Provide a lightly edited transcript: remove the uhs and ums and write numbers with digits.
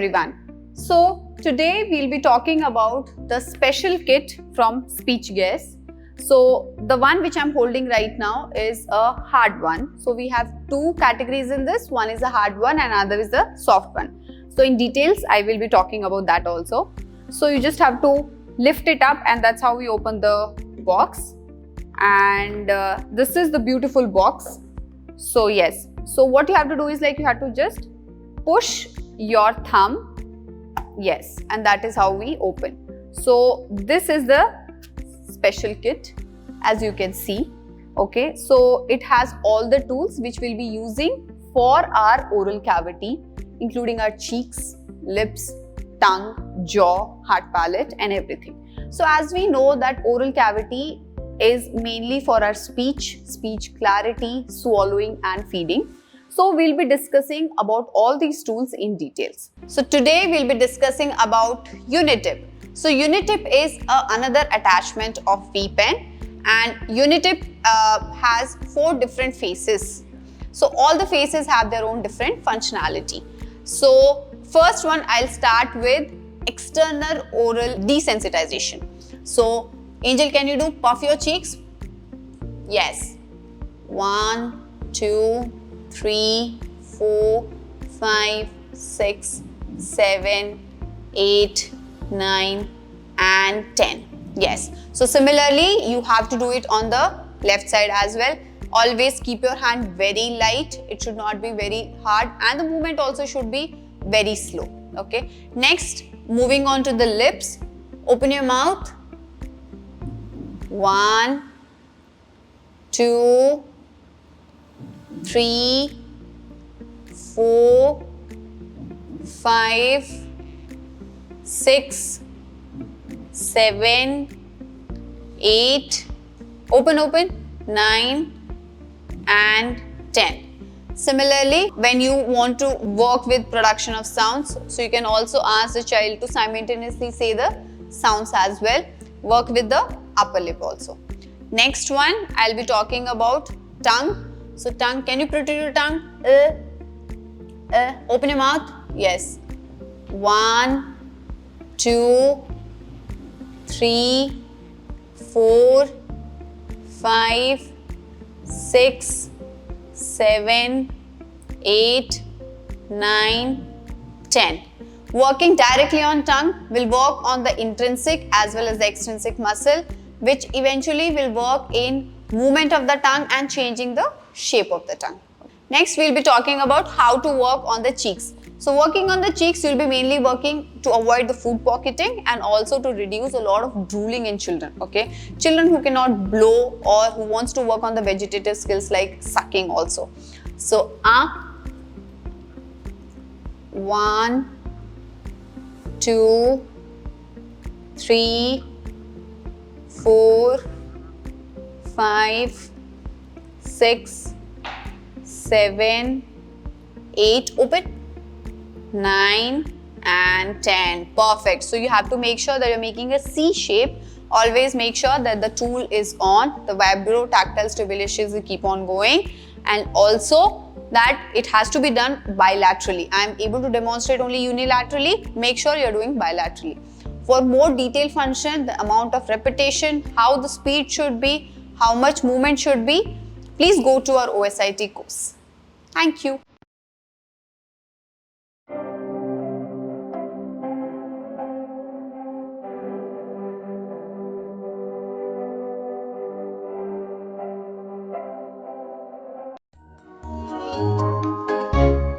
everyone. So today we'll be talking about the special kit from SpeechGears. So the one which I'm holding right now is a hard one. So we have two categories in this. One is a hard one and another is a soft one. So in details I will be talking about that also. So you just have to lift it up and that's how we open the box. And this is the beautiful box. So yes, so what you have to do is like you have to just push your thumb. Yes, and that is how we open. So this is the special kit, as you can see. Okay, so it has all the tools which we'll be using for our oral cavity, including our cheeks, lips, tongue, jaw, hard palate and everything. So as we know that oral cavity is mainly for our speech clarity, swallowing and feeding. So we'll be discussing about all these tools in details. So today we'll be discussing about Uni-Tip. So Uni-Tip is another attachment of V-Pen, and Uni-Tip has 4 different faces. So all the faces have their own different functionality. So first one, I'll start with external oral desensitization. So Angel, can you do puff your cheeks? Yes. 1, 2, 3, 4, 5, 6, 7, 8, 9 and 10. Yes. So similarly, you have to do it on the left side as well. Always keep your hand very light. It should not be very hard and the movement also should be very slow. Okay. Next, moving on to the lips. Open your mouth. 1, 2, 3, 4, 5, 6, 7, 8, open, 9 and 10. Similarly, when you want to work with production of sounds, so you can also ask the child to simultaneously say the sounds as well. Work with the upper lip also. Next one, I'll be talking about tongue. So tongue, can you protrude your tongue? Open your mouth. Yes. 1, 2, 3, 4, 5, 6, 7, 8, 9, 10. Working directly on tongue will work on the intrinsic as well as the extrinsic muscle, which eventually will work in movement of the tongue and changing the shape of the tongue. Next, we'll be talking about how to work on the cheeks. So working on the cheeks, you'll be mainly working to avoid the food pocketing and also to reduce a lot of drooling in children. Okay, children who cannot blow or who wants to work on the vegetative skills like sucking also. So 1, 2, 3, 4, 5, 6, 7, 8, open, 9 and 10. Perfect. So you have to make sure that you're making a C shape. Always make sure that the tool is on, the vibro-tactile stimulations will keep on going, and also that it has to be done bilaterally. I am able to demonstrate only unilaterally. Make sure you're doing bilaterally. For more detailed function, the amount of repetition, how the speed should be, how much movement should be, please go to our OSIT course. Thank you.